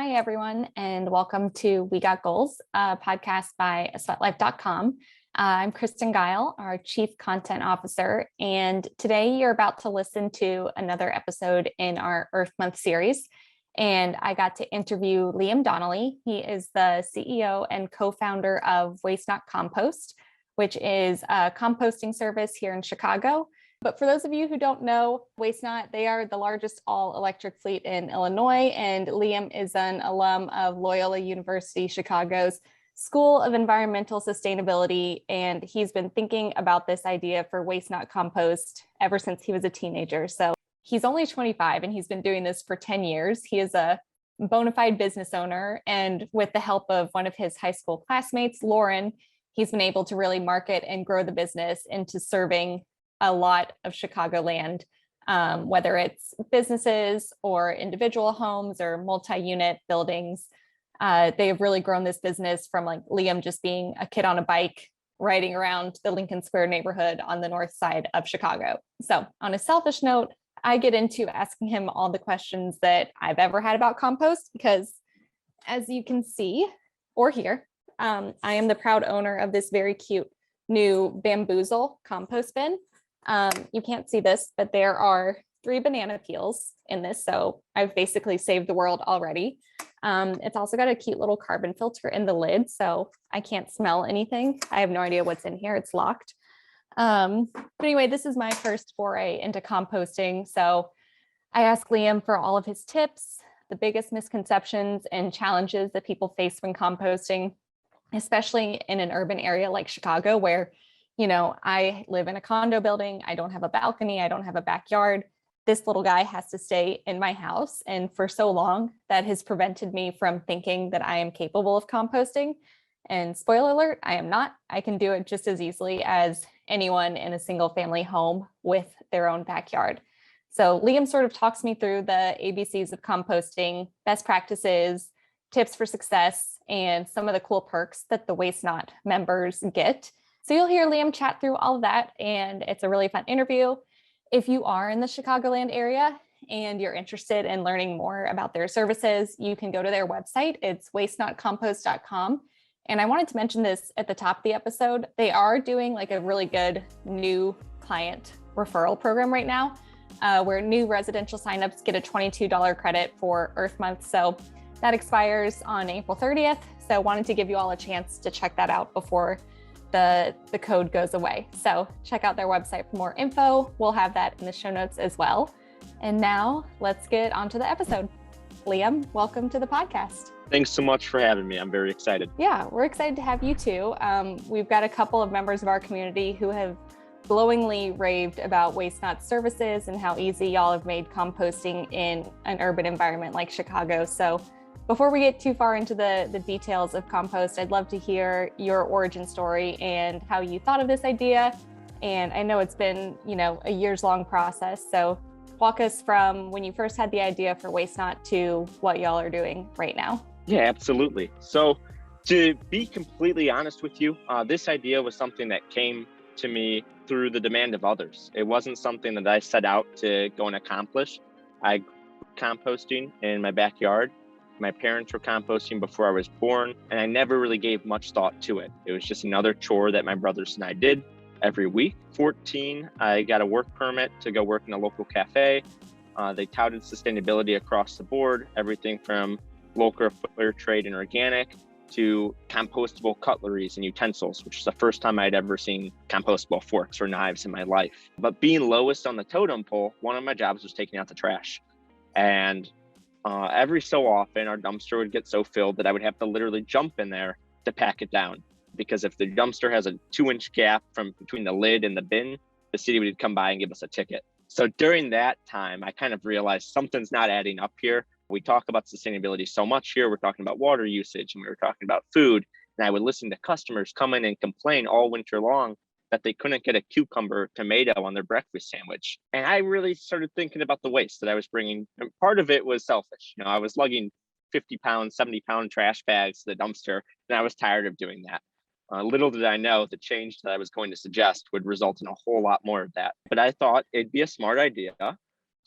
Hi, everyone, and welcome to We Got Goals, a podcast by sweatlife.com. I'm Kristen Guile, our Chief Content Officer, and today you're about to listen to another episode in our Earth Month series. And I got to interview Liam Donnelly. He is the CEO and co-founder of Waste Not Compost, which is a composting service here in Chicago. But for those of you who don't know, Waste Not, they are the largest all-electric fleet in Illinois, and Liam is an alum of Loyola University Chicago's School of Environmental Sustainability, and he's been thinking about this idea for Waste Not Compost ever since he was a teenager. So he's only 25 and he's been doing this for 10 years. He is a bona fide business owner, and with the help of one of his high school classmates, Lauren, he's been able to really market and grow the business into serving a lot of Chicagoland, whether it's businesses or individual homes or multi-unit buildings. They have really grown this business from like Liam just being a kid on a bike riding around the Lincoln Square neighborhood on the north side of Chicago. So on a selfish note, I get into asking him all the questions that I've ever had about compost, because as you can see or hear, I am the proud owner of this very cute new Bamboozle compost bin. You can't see this, but there are 3 banana peels in this. So I've basically saved the world already. It's also got a cute little carbon filter in the lid, so I can't smell anything. I have no idea what's in here. It's locked. But anyway, this is my first foray into composting. So I asked Liam for all of his tips, the biggest misconceptions and challenges that people face when composting, especially in an urban area like Chicago, where I live in a condo building. I don't have a balcony. I don't have a backyard. This little guy has to stay in my house. And for so long, that has prevented me from thinking that I am capable of composting. And spoiler alert, I am not. I can do it just as easily as anyone in a single family home with their own backyard. So Liam sort of talks me through the ABCs of composting, best practices, tips for success, and some of the cool perks that the Waste Not members get. So you'll hear Liam chat through all of that, and it's a really fun interview. If you are in the Chicagoland area and you're interested in learning more about their services, you can go to their website. It's wastenotcompost.com. And I wanted to mention this at the top of the episode. They are doing like a really good new client referral program right now, where new residential signups get a $22 credit for Earth Month. So that expires on April 30th. So I wanted to give you all a chance to check that out before the code goes away. So check out their website for more info. We'll have that in the show notes as well. And now let's get onto the episode. Liam, welcome to the podcast. Thanks so much for having me. I'm very excited. Yeah, we're excited to have you too. We've got a couple of members of our community who have glowingly raved about Waste Not services and how easy y'all have made composting in an urban environment like Chicago. So before we get too far into the details of compost, I'd love to hear your origin story and how you thought of this idea. And I know it's been, a years-long process. So walk us from when you first had the idea for Waste Not to what y'all are doing right now. Yeah, absolutely. So to be completely honest with you, this idea was something that came to me through the demand of others. It wasn't something that I set out to go and accomplish. I grew composting in my backyard. My parents were composting before I was born, and I never really gave much thought to it. It was just another chore that my brothers and I did every week. 14, I got a work permit to go work in a local cafe. They touted sustainability across the board, everything from local fair trade and organic to compostable cutleries and utensils, which is the first time I'd ever seen compostable forks or knives in my life. But being lowest on the totem pole, one of my jobs was taking out the trash. And every so often, our dumpster would get so filled that I would have to literally jump in there to pack it down. Because if the dumpster has a 2-inch gap from between the lid and the bin, the city would come by and give us a ticket. So during that time, I kind of realized something's not adding up here. We talk about sustainability so much here. We're talking about water usage and we were talking about food. And I would listen to customers come in and complain all winter long that they couldn't get a cucumber or tomato on their breakfast sandwich. And I really started thinking about the waste that I was bringing. And part of it was selfish. I was lugging 50-pound, 70-pound trash bags to the dumpster, and I was tired of doing that. Little did I know the change that I was going to suggest would result in a whole lot more of that. But I thought it'd be a smart idea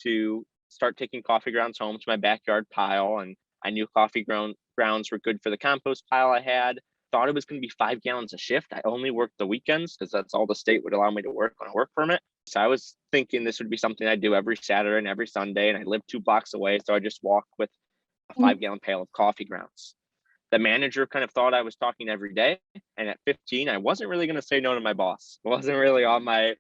to start taking coffee grounds home to my backyard pile. And I knew grounds were good for the compost pile I had. Thought it was going to be 5 gallons a shift. I only worked the weekends because that's all the state would allow me to work on a work permit. So I was thinking this would be something I'd do every Saturday and every Sunday. And I lived 2 blocks away. So I just walked with a 5-gallon pail of coffee grounds. The manager kind of thought I was talking every day. And at 15, I wasn't really going to say no to my boss. It wasn't really on my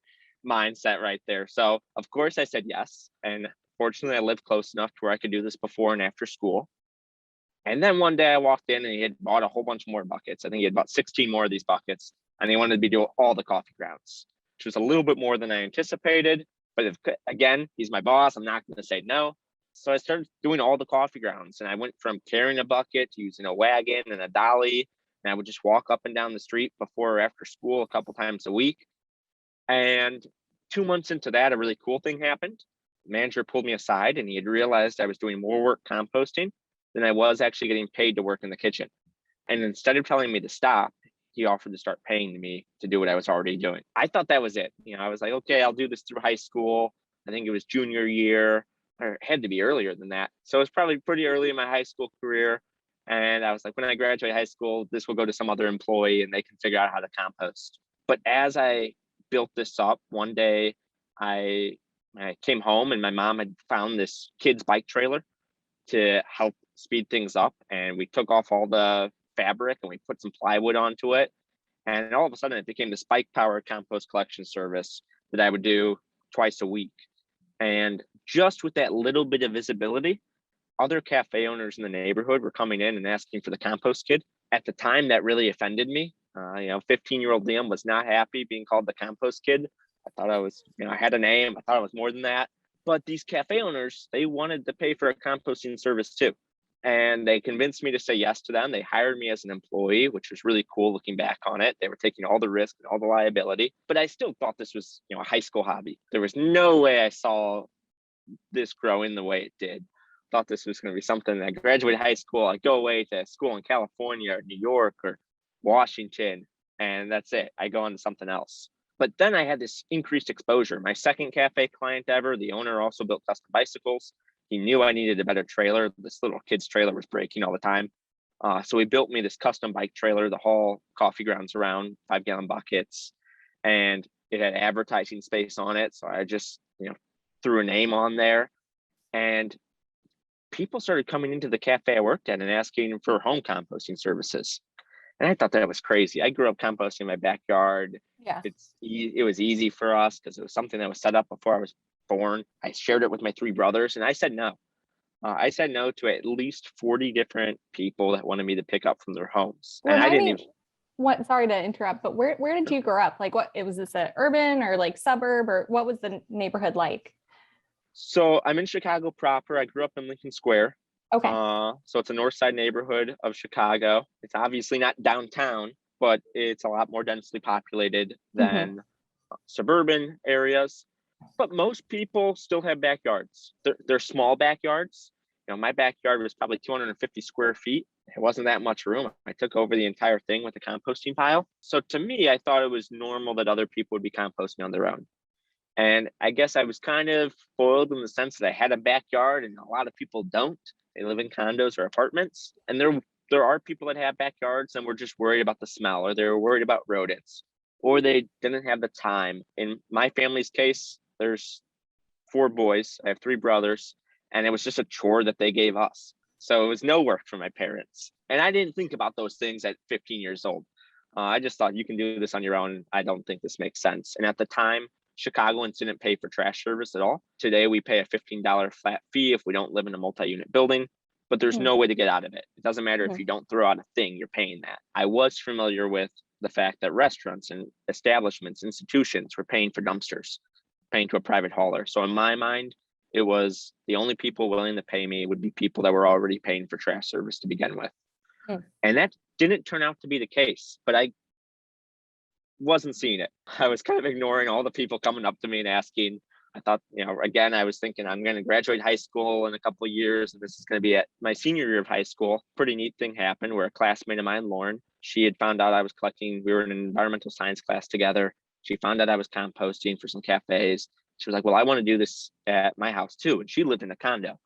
mindset right there. So of course I said yes. And fortunately I lived close enough to where I could do this before and after school. And then one day I walked in and he had bought a whole bunch more buckets. I think he had bought 16 more of these buckets and he wanted to be doing all the coffee grounds, which was a little bit more than I anticipated. But again, he's my boss. I'm not going to say no. So I started doing all the coffee grounds and I went from carrying a bucket to using a wagon and a dolly. And I would just walk up and down the street before or after school a couple times a week. And 2 months into that, a really cool thing happened. The manager pulled me aside and he had realized I was doing more work composting than I was actually getting paid to work in the kitchen. And instead of telling me to stop, he offered to start paying me to do what I was already doing. I thought that was it. I was like, okay, I'll do this through high school. I think it was junior year, or it had to be earlier than that. So it was probably pretty early in my high school career. And I was like, when I graduate high school, this will go to some other employee and they can figure out how to compost. But as I built this up, one day I came home and my mom had found this kid's bike trailer to help speed things up. And we took off all the fabric and we put some plywood onto it. And all of a sudden it became this bike powered compost collection service that I would do twice a week. And just with that little bit of visibility, other cafe owners in the neighborhood were coming in and asking for the compost kid. At the time, that really offended me. 15-year-old Liam was not happy being called the compost kid. I thought I was, I had a name. I thought I was more than that. But these cafe owners, they wanted to pay for a composting service too. And they convinced me to say yes to them. They hired me as an employee, which was really cool looking back on it. They were taking all the risk and all the liability. But I still thought this was, a high school hobby. There was no way I saw this growing the way it did. Thought this was going to be something. I graduated high school, I go away to school in California or New York or Washington, and that's it. I go on to something else. But then I had this increased exposure. My second cafe client ever, the owner also built custom bicycles. He knew I needed a better trailer. This little kid's trailer was breaking all the time. So he built me this custom bike trailer to haul coffee grounds around, 5-gallon buckets. And it had advertising space on it. So I just, threw a name on there. And people started coming into the cafe I worked at and asking for home composting services. And I thought that was crazy. I grew up composting in my backyard. Yeah. It was easy for us because it was something that was set up before I was born. I shared it with my 3 brothers and I said no. I said no to at least 40 different people that wanted me to pick up from their homes. And I didn't even. Sorry to interrupt, but where did you grow up? Like was this a urban or like suburb, or what was the neighborhood like? So I'm in Chicago proper. I grew up in Lincoln Square. Okay. So it's a north side neighborhood of Chicago. It's obviously not downtown, but it's a lot more densely populated than suburban areas. But most people still have backyards. They're small backyards. My backyard was probably 250 square feet. It wasn't that much room. I took over the entire thing with a composting pile. So to me, I thought it was normal that other people would be composting on their own. And I guess I was kind of spoiled in the sense that I had a backyard and a lot of people don't. They live in condos or apartments. And there are people that have backyards and were just worried about the smell, or they were worried about rodents, or they didn't have the time. In my family's case, there's 4 boys. I have 3 brothers, and it was just a chore that they gave us. So it was no work for my parents. And I didn't think about those things at 15 years old. I just thought you can do this on your own. I don't think this makes sense. And at the time, Chicagoans didn't pay for trash service at all. Today, we pay a $15 flat fee if we don't live in a multi-unit building, but there's no way to get out of it. It doesn't matter if you don't throw out a thing, you're paying that. I was familiar with the fact that restaurants and establishments, institutions were paying for dumpsters, paying to a private hauler. So in my mind, it was the only people willing to pay me would be people that were already paying for trash service to begin with. And that didn't turn out to be the case, but I wasn't seeing it. I was kind of ignoring all the people coming up to me and asking. I thought, again, I was thinking I'm going to graduate high school in a couple of years, and this is going to be at my senior year of high school. Pretty neat thing happened where a classmate of mine, Lauren, she had found out I was collecting. We were in an environmental science class together. She found out I was composting for some cafes. She was like, well, I want to do this at my house too. And she lived in a condo.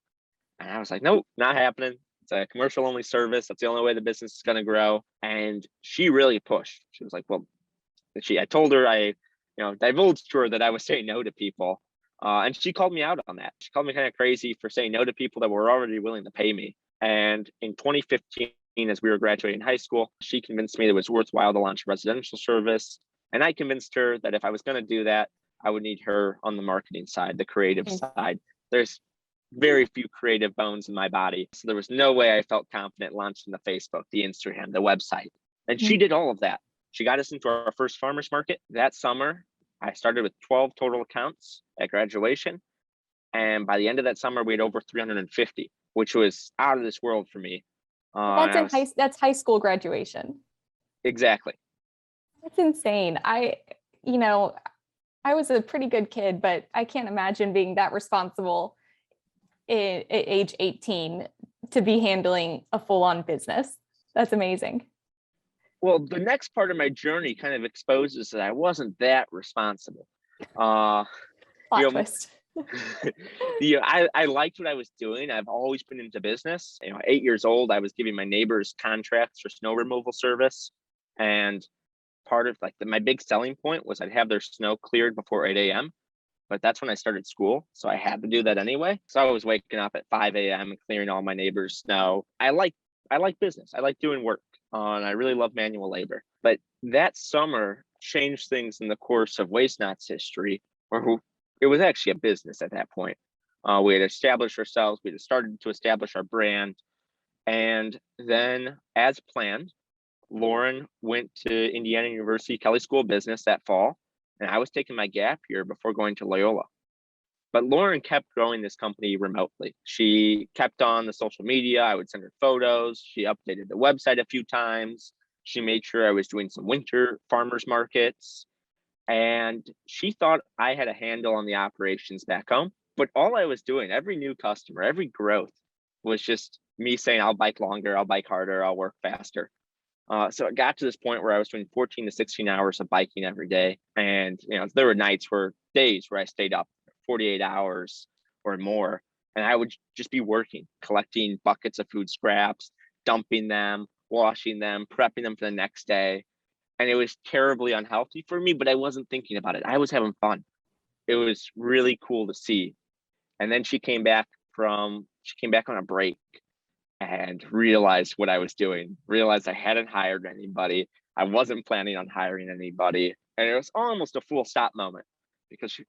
And I was like, nope, not happening. It's a commercial only service. That's the only way the business is going to grow. And she really pushed. She was like, well, I told her, divulged to her that I was saying no to people. And she called me out on that. She called me kind of crazy for saying no to people that were already willing to pay me. And in 2015, as we were graduating high school, she convinced me that it was worthwhile to launch a residential service. And I convinced her that if I was going to do that, I would need her on the marketing side, the creative side. There's very few creative bones in my body. So there was no way I felt confident launching the Facebook, the Instagram, the website. And she did all of that. She got us into our first farmers market that summer. I started with 12 total accounts at graduation. And by the end of that summer, we had over 350, which was out of this world for me. That's high school graduation. Exactly. That's insane. I was a pretty good kid, but I can't imagine being that responsible at age 18 to be handling a full-on business. That's amazing. Well, the next part of my journey kind of exposes that I wasn't that responsible. Plot twist. I liked what I was doing. I've always been into business. 8 years old, I was giving my neighbors contracts for snow removal service. And part of my big selling point was I'd have their snow cleared before 8 a.m. But that's when I started school. So I had to do that anyway. So I was waking up at 5 a.m. and clearing all my neighbors' snow. I like business. I like doing work. And I really love manual labor. But that summer changed things in the course of Waste Not's history, or it was actually a business at that point. We had established ourselves. We had started to establish our brand. And then, as planned, Lauren went to Indiana University Kelley School of Business that fall. And I was taking my gap year before going to Loyola. But Lauren kept growing this company remotely. She kept on the social media. I would send her photos. She updated the website a few times. She made sure I was doing some winter farmers markets. And she thought I had a handle on the operations back home. But all I was doing, every new customer, every growth, was just me saying, I'll bike longer, I'll bike harder, I'll work faster. So it got to this point where I was doing 14 to 16 hours of biking every day. And, there were days where I stayed up 48 hours or more. And I would just be working, collecting buckets of food scraps, dumping them, washing them, prepping them for the next day. And it was terribly unhealthy for me, but I wasn't thinking about it. I was having fun. It was really cool to see. And then she came back on a break and realized what I was doing, realized I hadn't hired anybody. I wasn't planning on hiring anybody. And it was almost a full stop moment because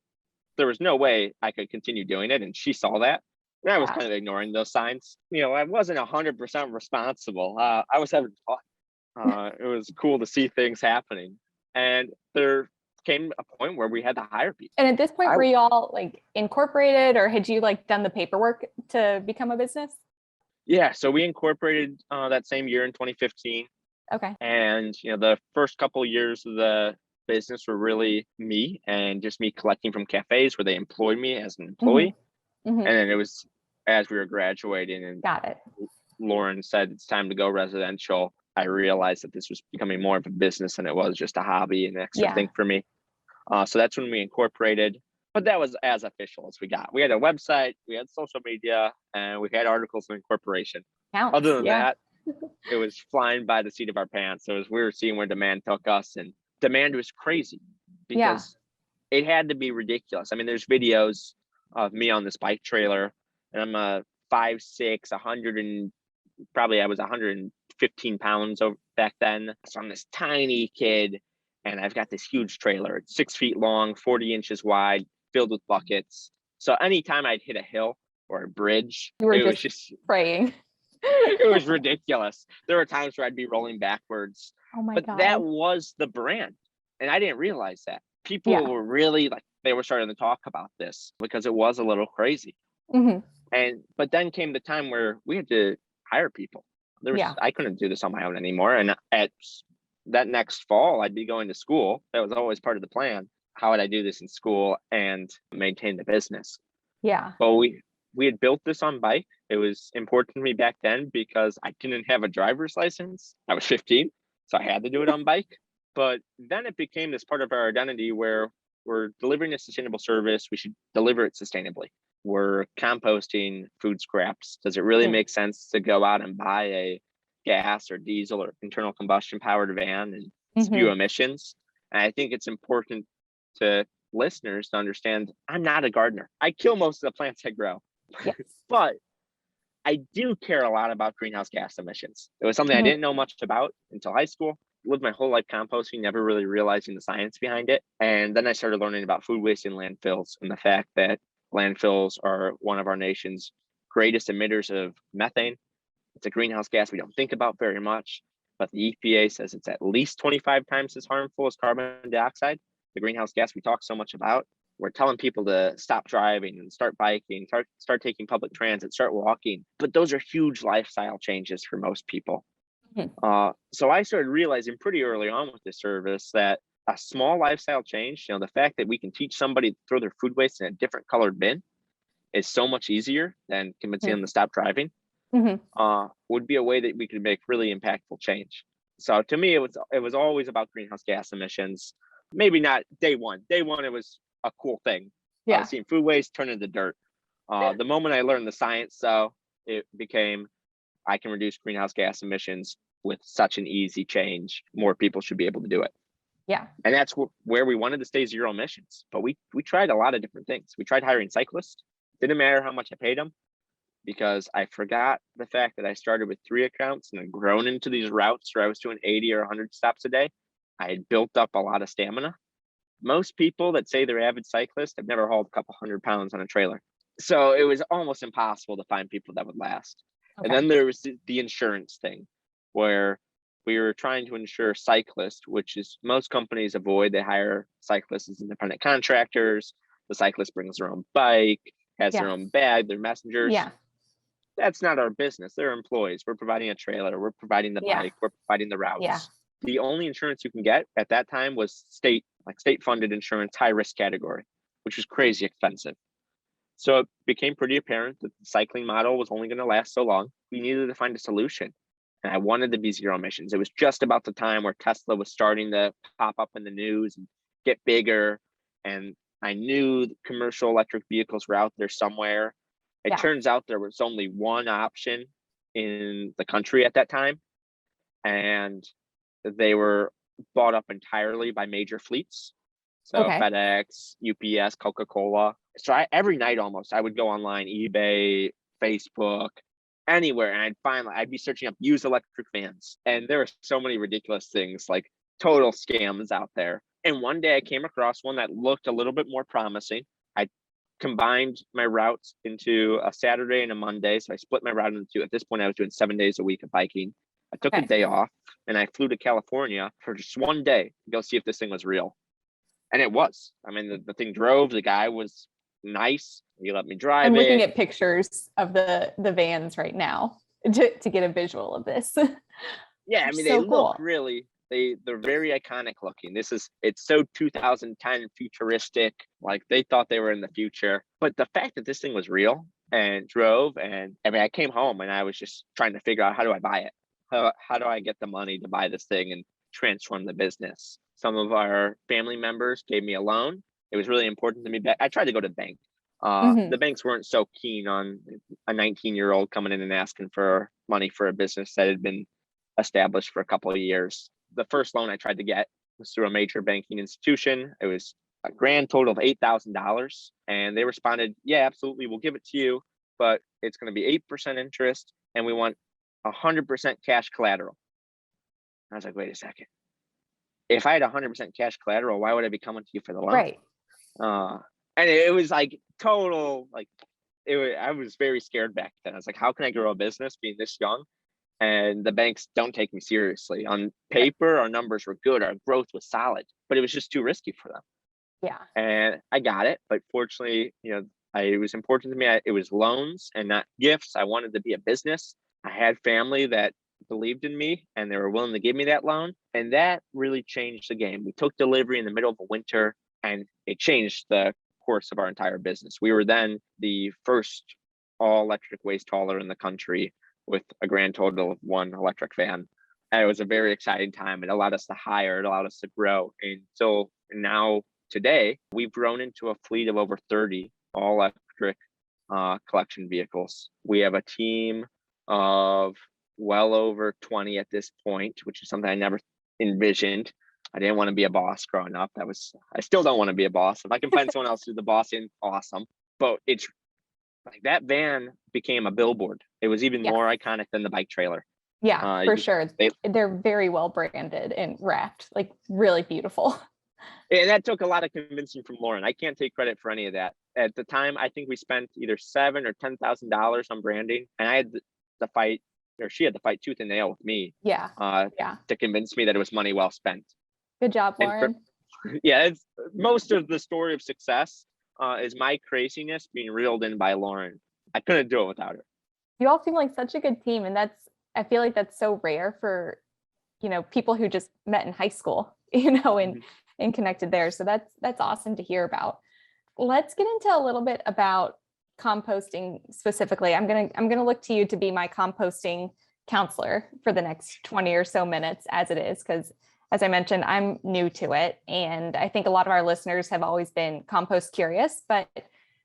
there was no way I could continue doing it. And she saw that. And I was kind of ignoring those signs. I wasn't 100% responsible. I was having fun. It was cool to see things happening. And there came a point where we had to hire people. And at this point, were you all incorporated, or had you done the paperwork to become a business? Yeah, so we incorporated that same year in 2015. Okay. And the first couple of years of the business were really me and just me collecting from cafes where they employed me as an employee. Mm-hmm. And then it was as we were graduating and got it. Lauren said it's time to go residential. I realized that this was becoming more of a business than it was just a hobby and an extra thing for me. So that's when we incorporated. But that was as official as we got. We had a website, we had social media, and we had articles of incorporation. Counts. Other than that, it was flying by the seat of our pants. We were seeing where demand took us, and demand was crazy because it had to be ridiculous. I mean, there's videos of me on this bike trailer, and I'm a 5'6", 100 and probably I was 115 pounds back then. So I'm this tiny kid, and I've got this huge trailer. It's 6 feet long, 40 inches wide, filled with buckets. So anytime I'd hit a hill or a bridge, it was just praying. It was ridiculous. There were times where I'd be rolling backwards. Oh my God. That was the brand. And I didn't realize that. People were really they were starting to talk about this because it was a little crazy. Mm-hmm. But then came the time where we had to hire people. I couldn't do this on my own anymore. And at that next fall, I'd be going to school. That was always part of the plan. How would I do this in school and maintain the business? Yeah. Well, we had built this on bike. It was important to me back then because I didn't have a driver's license. I was 15, so I had to do it on bike. But then it became this part of our identity where we're delivering a sustainable service. We should deliver it sustainably. we're composting food scraps. Does it really make sense to go out and buy a gas or diesel or internal combustion powered van and spew Mm-hmm. emissions? And I think it's important to listeners to understand I'm not a gardener. I kill most of the plants I grow, Yes. but I do care a lot about greenhouse gas emissions. It was something I Mm-hmm. didn't know much about until high school. Lived my whole life composting, never really realizing the science behind it. And then I started learning about food waste in landfills and the fact that landfills are one of our nation's greatest emitters of methane. It's a greenhouse gas we don't think about very much, but the EPA says it's at least 25 times as harmful as carbon dioxide, the greenhouse gas we talk so much about. We're telling people to stop driving and start biking, start taking public transit, start walking. But those are huge lifestyle changes for most people. So I started realizing pretty early on with this service that a small lifestyle change, the fact that we can teach somebody to throw their food waste in a different colored bin is so much easier than convincing them to stop driving. Mm-hmm. Would be a way that we could make really impactful change. So to me, it was always about greenhouse gas emissions. Maybe not day one. Day one, it was a cool thing. Yeah. Seeing food waste turn into dirt. The moment I learned the science, though, it became I can reduce greenhouse gas emissions with such an easy change. More people should be able to do it. Yeah. And that's where we wanted to stay zero emissions. But we tried a lot of different things. We tried hiring cyclists. Didn't matter how much I paid them, because I forgot the fact that I started with 3 accounts and had grown into these routes where I was doing 80 or 100 stops a day. I had built up a lot of stamina. Most people that say they're avid cyclists have never hauled a couple 100 pounds on a trailer. So it was almost impossible to find people that would last. And Okay. then there was the insurance thing, where we were trying to insure cyclists, which is most companies avoid. They hire cyclists as independent contractors. The cyclist brings their own bike, has their Yeah. own bag, their messengers. Yeah. That's not our business. They're employees. We're providing a trailer. We're providing the Yeah. bike. We're providing the routes. Yeah. The only insurance you can get at that time was state funded insurance, high risk category, which was crazy expensive. So it became pretty apparent that the cycling model was only going to last so long. We needed to find a solution. And I wanted to be zero emissions. It was just about the time where Tesla was starting to pop up in the news and get bigger. And I knew commercial electric vehicles were out there somewhere. It turns out there was only one option in the country at that time, and they were bought up entirely by major fleets. So Okay. FedEx, UPS, Coca-Cola. So every night almost, I would go online, eBay, Facebook, anywhere, and I'd be searching up used electric vans. And there are so many ridiculous things, like total scams out there. And one day I came across one that looked a little bit more promising. I combined my routes into a Saturday and a Monday. So I split my route into two. At this point, I was doing 7 days a week of biking. I took a day off and I flew to California for just one day to go see if this thing was real. And it was. I mean, the thing drove. The guy was nice. He let me drive I'm looking it. at pictures of the vans right now to get a visual of this. Yeah, I mean, So they look cool. really, they're very iconic looking. It's so 2010 futuristic, like they thought they were in the future. But the fact that this thing was real and drove, and I mean, I came home and I was just trying to figure out, how do I buy it? How do I get the money to buy this thing and transform the business? Some of our family members gave me a loan. It was really important to me. I tried to go to the bank. The banks weren't so keen on a 19-year-old coming in and asking for money for a business that had been established for a couple of years. The first loan I tried to get was through a major banking institution. It was a grand total of $8,000. And they responded, yeah, absolutely, we'll give it to you, but it's going to be 8% interest and we want 100% cash collateral. I was like, wait a second. If I had 100% cash collateral, why would I be coming to you for the loan? Right. And it was like total, I was very scared back then. I was like, how can I grow a business being this young? And the banks don't take me seriously. On paper, our numbers were good. Our growth was solid, but it was just too risky for them. Yeah. And I got it. But fortunately, it was important to me. It was loans and not gifts. I wanted to be a business. I had family that believed in me and they were willing to give me that loan. And that really changed the game. We took delivery in the middle of a winter and it changed the course of our entire business. We were then the first all electric waste hauler in the country with a grand total of 1 electric van. And it was a very exciting time. It allowed us to hire, it allowed us to grow. And so now today we've grown into a fleet of over 30 all electric collection vehicles. We have a team of well over 20 at this point, which is something I never envisioned. I didn't want to be a boss growing up. I still don't want to be a boss. If I can find someone else to do the bossing, awesome. But it's like that van became a billboard. It was even Yeah. more iconic than the bike trailer. Yeah, for sure. They're very well branded and wrapped, like really beautiful. And that took a lot of convincing from Lauren. I can't take credit for any of that. At the time, I think we spent either $7,000 or $10,000 on branding, and I had to fight, or she had to fight tooth and nail with me. Yeah. To convince me that it was money well spent. Good job, Lauren. It's most of the story of success is my craziness being reeled in by Lauren. I couldn't do it without her. You all seem like such a good team, and I feel like that's so rare for, people who just met in high school, and connected there. So that's awesome to hear about. Let's get into a little bit about composting specifically. I'm gonna look to you to be my composting counselor for the next 20 or so minutes as it is, because as I mentioned, I'm new to it. And I think a lot of our listeners have always been compost curious, but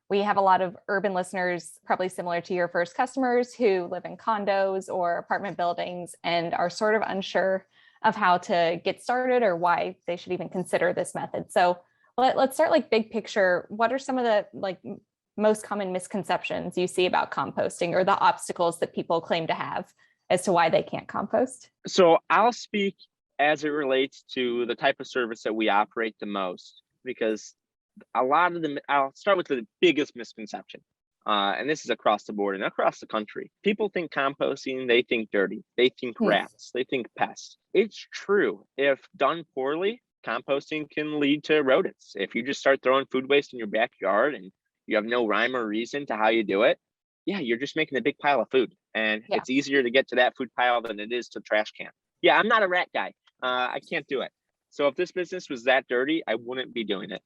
we have a lot of urban listeners, probably similar to your first customers, who live in condos or apartment buildings and are sort of unsure of how to get started or why they should even consider this method. So let's start like big picture. What are some of the most common misconceptions you see about composting, or the obstacles that people claim to have as to why they can't compost? So I'll speak as it relates to the type of service that we operate the most, because I'll start with the biggest misconception. And this is across the board and across the country. People think composting, they think dirty, they think rats, they think pests. It's true. If done poorly, composting can lead to rodents. If you just start throwing food waste in your backyard and you have no rhyme or reason to how you do it, yeah, you're just making a big pile of food. And it's easier to get to that food pile than it is to the trash can. Yeah, I'm not a rat guy. I can't do it. So if this business was that dirty, I wouldn't be doing it.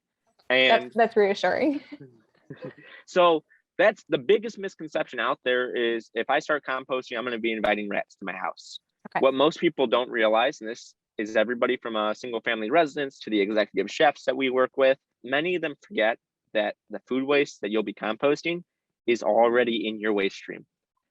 And that's reassuring. So that's the biggest misconception out there, is if I start composting, I'm going to be inviting rats to my house. Okay. What most people don't realize, and this is everybody from a single family residence to the executive chefs that we work with, many of them forget that the food waste that you'll be composting is already in your waste stream.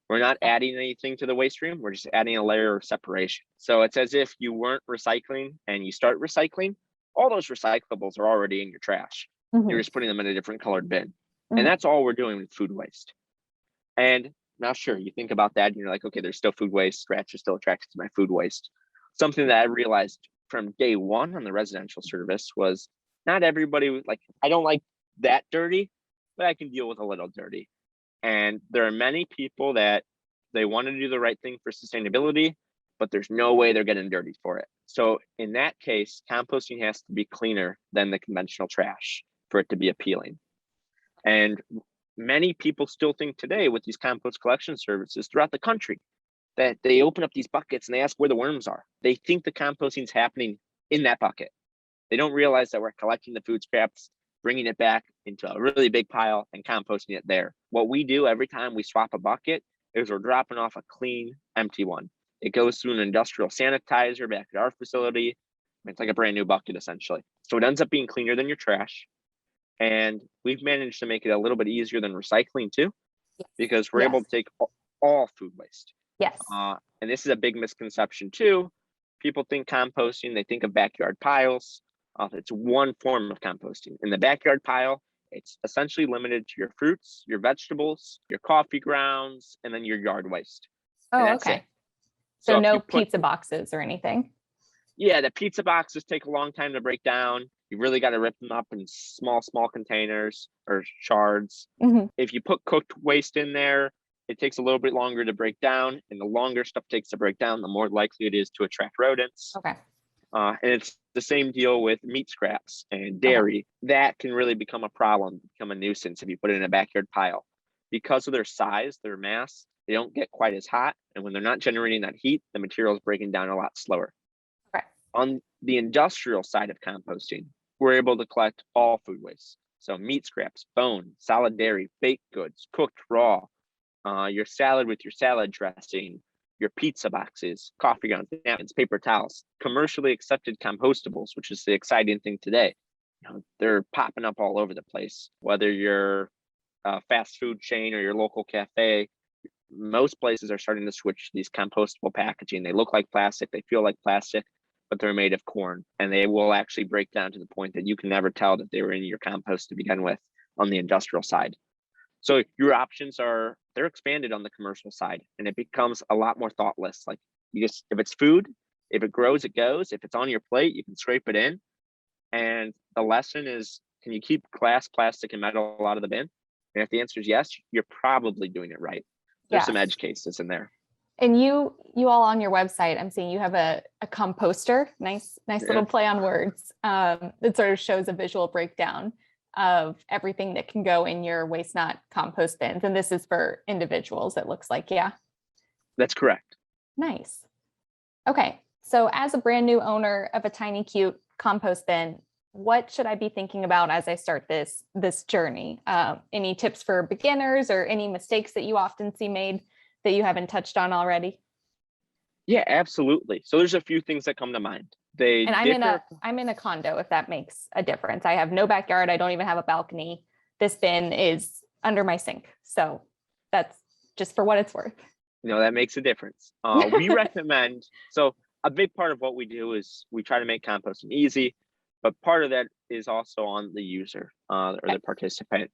We're not adding anything to the waste stream. We're just adding a layer of separation. So it's as if you weren't recycling and you start recycling. All those recyclables are already in your trash. Mm-hmm. You're just putting them in a different colored bin. Mm-hmm. And that's all we're doing with food waste. And now, sure, you think about that and you're like, okay, there's still food waste. Rats are still attracted to my food waste. Something that I realized from day one on the residential service was not everybody was like, I don't like that dirty, but I can deal with a little dirty. And there are many people that they want to do the right thing for sustainability, but there's no way they're getting dirty for it. So in that case, composting has to be cleaner than the conventional trash for it to be appealing. And many people still think today with these compost collection services throughout the country that they open up these buckets and they ask where the worms are. They think the composting is happening in that bucket. They don't realize that we're collecting the food scraps, bringing it back into a really big pile and composting it there. What we do every time we swap a bucket is we're dropping off a clean, empty one. It goes through an industrial sanitizer back at our facility. It's like a brand new bucket, essentially. So it ends up being cleaner than your trash. And we've managed to make it a little bit easier than recycling too, because we're able to take all food waste. Yes. And this is a big misconception too. People think composting, they think of backyard piles. It's one form of composting. In the backyard pile, it's essentially limited to your fruits, your vegetables, your coffee grounds, and then your yard waste. Oh, okay. So no pizza boxes or anything? Yeah, the pizza boxes take a long time to break down. You really got to rip them up in small containers or shards. Mm-hmm. If you put cooked waste in there, it takes a little bit longer to break down. And the longer stuff takes to break down, the more likely it is to attract rodents. Okay. And it's the same deal with meat scraps and dairy. That can really become a problem, become a nuisance if you put it in a backyard pile. Because of their size, their mass, they don't get quite as hot. And when they're not generating that heat, the material is breaking down a lot slower. Okay. On the industrial side of composting, we're able to collect all food waste. So meat scraps, bone, solid dairy, baked goods, cooked raw, your salad with your salad dressing, your pizza boxes, coffee grounds, napkins, paper towels, commercially accepted compostables, which is the exciting thing today. They're popping up all over the place. Whether you're fast food chain or your local cafe, most places are starting to switch to these compostable packaging. They look like plastic, they feel like plastic, but they're made of corn, and they will actually break down to the point that you can never tell that they were in your compost to begin with on the industrial side. So your options they're expanded on the commercial side, and it becomes a lot more thoughtless. Like, you just, if it's food, if it grows, it goes. If it's on your plate, you can scrape it in. And the lesson is, can you keep glass, plastic, and metal out of the bin? And if the answer is yes, you're probably doing it right. There's some edge cases in there. And you all on your website, I'm seeing you have a composter, nice little play on words, that sort of shows a visual breakdown of everything that can go in your Waste Not compost bins. And this is for individuals, it looks like, yeah? That's correct. Nice. Okay, so as a brand new owner of a tiny, cute compost bin, what should I be thinking about as I start this journey? Any tips for beginners or any mistakes that you often see made that you haven't touched on already? Yeah, absolutely. So there's a few things that come to mind. I'm in a condo, if that makes a difference. I have no backyard. I don't even have a balcony. This bin is under my sink. So that's just for what it's worth. That makes a difference. We recommend, so a big part of what we do is we try to make composting easy, but part of that is also on the user or the participant.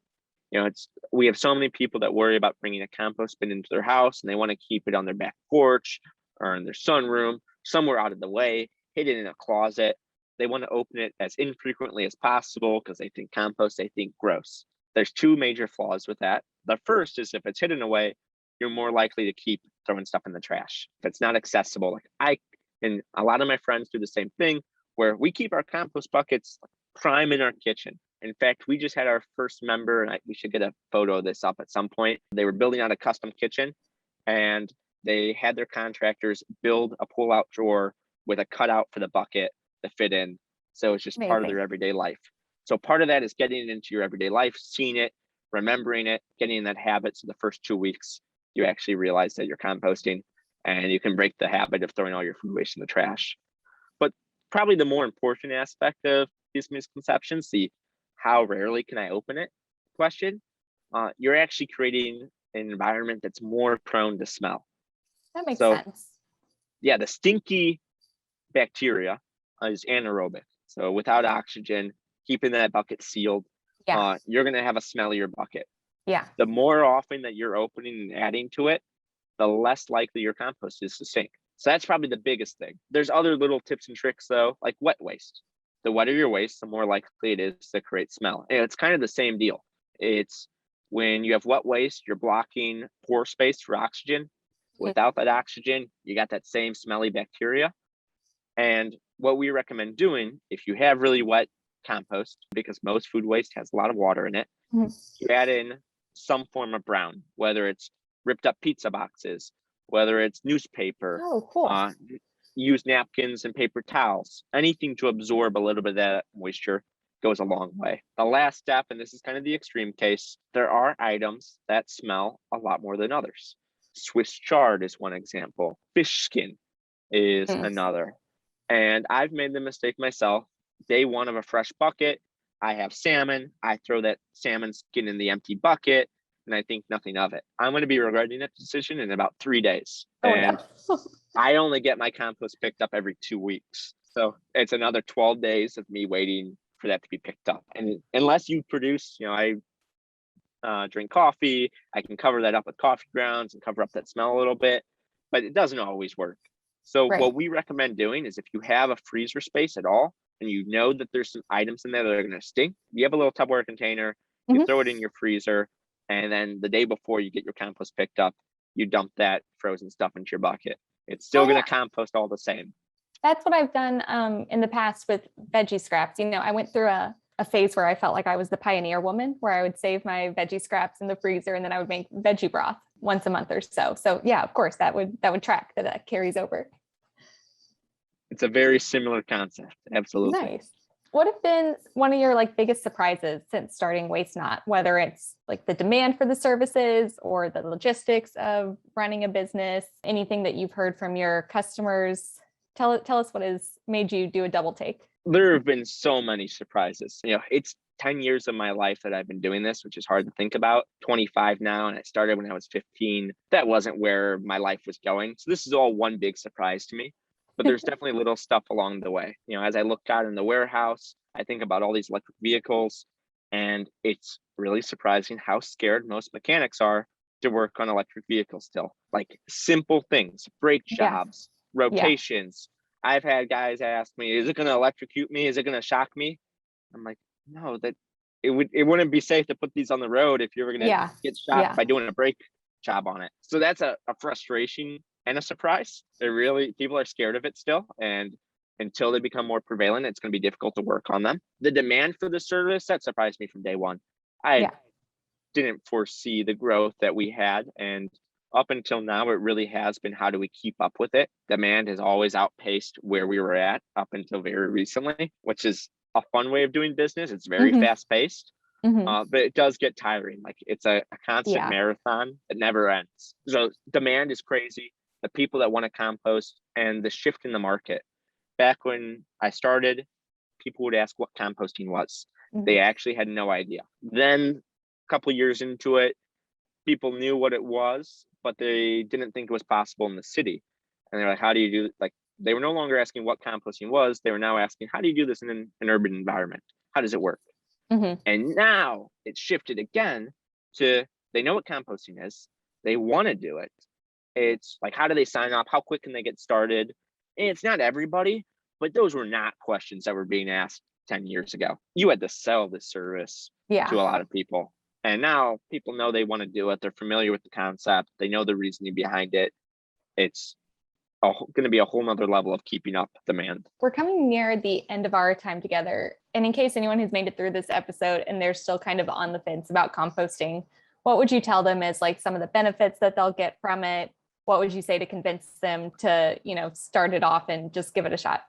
We have so many people that worry about bringing a compost bin into their house, and they want to keep it on their back porch or in their sunroom, somewhere out of the way, hidden in a closet. They want to open it as infrequently as possible because they think compost, they think gross. There's two major flaws with that. The first is, if it's hidden away, you're more likely to keep throwing stuff in the trash. If it's not accessible, like and a lot of my friends do the same thing, where we keep our compost buckets prime in our kitchen. In fact, we just had our first member, and we should get a photo of this up at some point. They were building out a custom kitchen, and they had their contractors build a pull-out drawer with a cutout for the bucket to fit in. So it's just part of their everyday life. So part of that is getting it into your everyday life, seeing it, remembering it, getting in that habit. So the first 2 weeks, you actually realize that you're composting, and you can break the habit of throwing all your food waste in the trash. But probably the more important aspect of these misconceptions, the how rarely can I open it question, you're actually creating an environment that's more prone to smell. That makes sense. Yeah, the stinky bacteria is anaerobic. So without oxygen, keeping that bucket sealed, you're going to have a smellier bucket. Yeah. The more often that you're opening and adding to it, the less likely your compost is to sink. So that's probably the biggest thing. There's other little tips and tricks though, like wet waste. The wetter your waste, the more likely it is to create smell. And it's kind of the same deal. It's when you have wet waste, you're blocking pore space for oxygen. Without that oxygen, you got that same smelly bacteria. And what we recommend doing, if you have really wet compost, because most food waste has a lot of water in it, you add in some form of brown, whether it's ripped up pizza boxes, whether it's newspaper. Oh, cool. Use napkins and paper towels. Anything to absorb a little bit of that moisture goes a long way. The last step, and this is kind of the extreme case, there are items that smell a lot more than others. Swiss chard is one example. Fish skin is another. And I've made the mistake myself. Day one of a fresh bucket, I have salmon. I throw that salmon skin in the empty bucket, and I think nothing of it. I'm going to be regretting that decision in about 3 days. And I only get my compost picked up every 2 weeks. So it's another 12 days of me waiting for that to be picked up. And unless you produce, I drink coffee, I can cover that up with coffee grounds and cover up that smell a little bit, but it doesn't always work. So what we recommend doing is, if you have a freezer space at all, and you know that there's some items in there that are going to stink, you have a little Tupperware container, you throw it in your freezer, and then the day before you get your compost picked up, you dump that frozen stuff into your bucket. It's still going to compost all the same. That's what I've done in the past with veggie scraps. I went through a phase where I felt like I was the pioneer woman, where I would save my veggie scraps in the freezer, and then I would make veggie broth once a month or so. So yeah, of course that would track, that carries over. It's a very similar concept. Absolutely. Nice. What have been one of your biggest surprises since starting Waste Not, whether it's the demand for the services or the logistics of running a business, anything that you've heard from your customers? Tell us what has made you do a double take. There have been so many surprises. It's 10 years of my life that I've been doing this, which is hard to think about. 25 now, and I started when I was 15. That wasn't where my life was going. So this is all one big surprise to me. But there's definitely little stuff along the way. As I look out in the warehouse, I think about all these electric vehicles, and it's really surprising how scared most mechanics are to work on electric vehicles still. Like simple things, brake jobs, rotations. I've had guys ask me, is it going to electrocute me? Is it going to shock me? I'm like, no, that it wouldn't be safe to put these on the road if you were going to get shocked by doing a brake job on it. So that's a frustration and a surprise. People are scared of it still. And until they become more prevalent, it's going to be difficult to work on them. The demand for the service, that surprised me from day one. I didn't foresee the growth that we had. And up until now, it really has been, how do we keep up with it? Demand has always outpaced where we were at up until very recently, which is a fun way of doing business. It's very fast paced, but it does get tiring. Like it's a constant marathon that never ends. So demand is crazy. The people that want to compost and the shift in the market. Back when I started, people would ask what composting was. They actually had no idea. Then a couple of years into it, people knew what it was, but they didn't think it was possible in the city. And they're like, how do you do it? Like, they were no longer asking what composting was. They were now asking, how do you do this in an urban environment? How does it work? And now it's shifted again to, they know what composting is. They want to do it. It's like, how do they sign up? How quick can they get started? And it's not everybody, but those were not questions that were being asked 10 years ago. You had to sell this service to a lot of people. And now people know they want to do it. They're familiar with the concept. They know the reasoning behind it. It's going to be a whole nother level of keeping up demand. We're coming near the end of our time together. And in case anyone has made it through this episode and they're still kind of on the fence about composting, what would you tell them is like some of the benefits that they'll get from it? What would you say to convince them to, start it off and just give it a shot?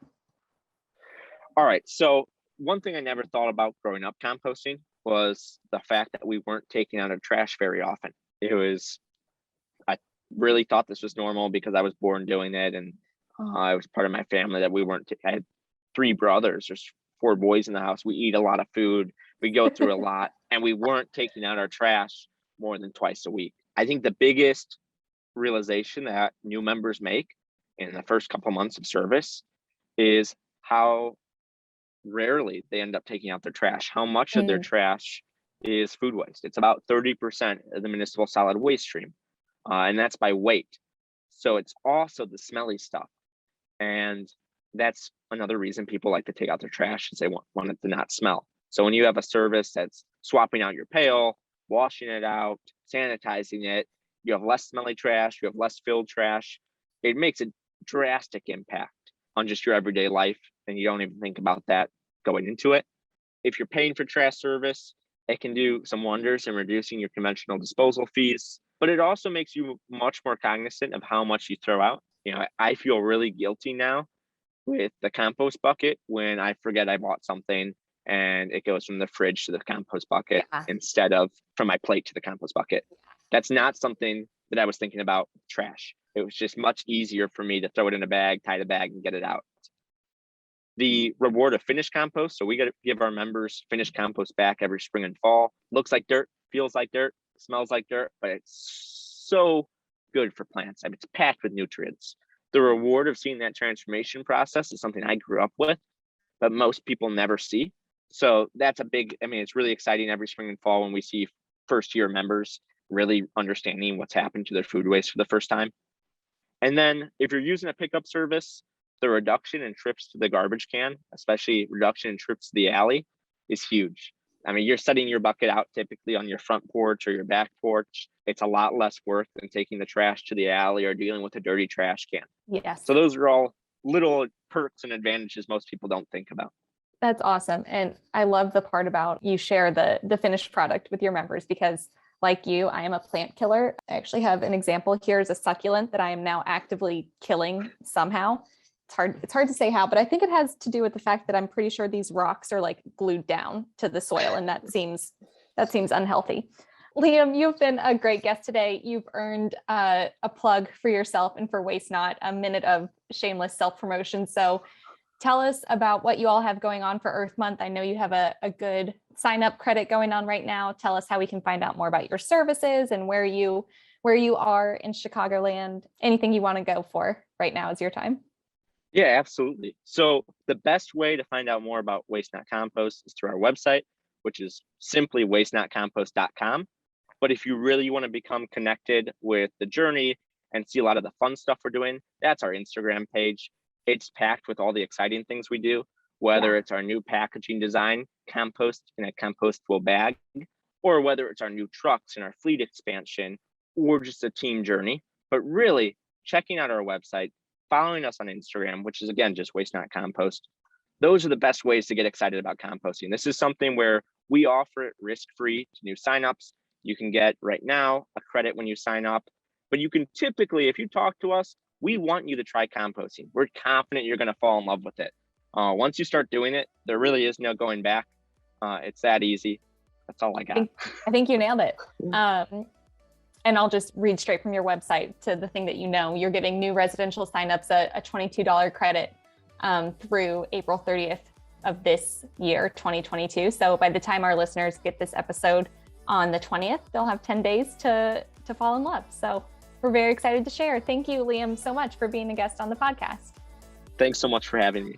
All right. So one thing I never thought about growing up composting was the fact that we weren't taking out our trash very often. I really thought this was normal because I was born doing it. And I was part of my family that we weren't, I had 3 brothers. There's 4 boys in the house. We eat a lot of food. We go through a lot, and we weren't taking out our trash more than twice a week. I think the biggest realization that new members make in the first couple months of service is how rarely they end up taking out their trash. How much of their trash is food waste? It's about 30% of the municipal solid waste stream, and that's by weight. So it's also the smelly stuff, and that's another reason people like to take out their trash, is they want it to not smell. So when you have a service that's swapping out your pail, washing it out, sanitizing it, you have less smelly trash, you have less filled trash. It makes a drastic impact on just your everyday life, and you don't even think about that going into it. If you're paying for trash service, it can do some wonders in reducing your conventional disposal fees, but it also makes you much more cognizant of how much you throw out. I feel really guilty now with the compost bucket when I forget I bought something and it goes from the fridge to the compost bucket instead of from my plate to the compost bucket. That's not something that I was thinking about trash. It was just much easier for me to throw it in a bag, tie the bag, and get it out. The reward of finished compost. So we got to give our members finished compost back every spring and fall. Looks like dirt, feels like dirt, smells like dirt, but it's so good for plants. I mean, it's packed with nutrients. The reward of seeing that transformation process is something I grew up with, but most people never see. So that's it's really exciting every spring and fall when we see first year members really understanding what's happened to their food waste for the first time. And then if you're using a pickup service, the reduction in trips to the garbage can, especially reduction in trips to the alley, is huge. I mean, you're setting your bucket out typically on your front porch or your back porch. It's a lot less work than taking the trash to the alley or dealing with a dirty trash can. Yes. So those are all little perks and advantages most people don't think about. That's awesome. And I love the part about you share the finished product with your members, because like you, I am a plant killer. I actually have an example here as a succulent that I am now actively killing somehow. It's hard to say how, but I think it has to do with the fact that I'm pretty sure these rocks are like glued down to the soil, and that seems unhealthy. Liam, you've been a great guest today. You've earned a plug for yourself and for Waste Not, a minute of shameless self-promotion. So tell us about what you all have going on for Earth Month. I know you have a good sign up credit going on right now. Tell us how we can find out more about your services and where you are in Chicagoland. Anything you want to go for right now is your time. Yeah, absolutely. So the best way to find out more about Waste Not Compost is through our website, which is simply wastenotcompost.com. But if you really want to become connected with the journey and see a lot of the fun stuff we're doing, that's our Instagram page. It's packed with all the exciting things we do, whether it's our new packaging design, compost in a compostable bag, or whether it's our new trucks and our fleet expansion, or just a team journey. But really checking out our website, following us on Instagram, which is again, just Waste Not Compost. Those are the best ways to get excited about composting. This is something where we offer it risk-free to new signups. You can get right now a credit when you sign up, but you can typically, if you talk to us, we want you to try composting. We're confident you're going to fall in love with it. Once you start doing it, there really is no going back. It's that easy. That's all I got. I think you nailed it. And I'll just read straight from your website to the thing that you're giving new residential signups a $22 credit through April 30th of this year, 2022. So by the time our listeners get this episode on the 20th, they'll have 10 days to fall in love. So we're very excited to share. Thank you, Liam, so much for being a guest on the podcast. Thanks so much for having me.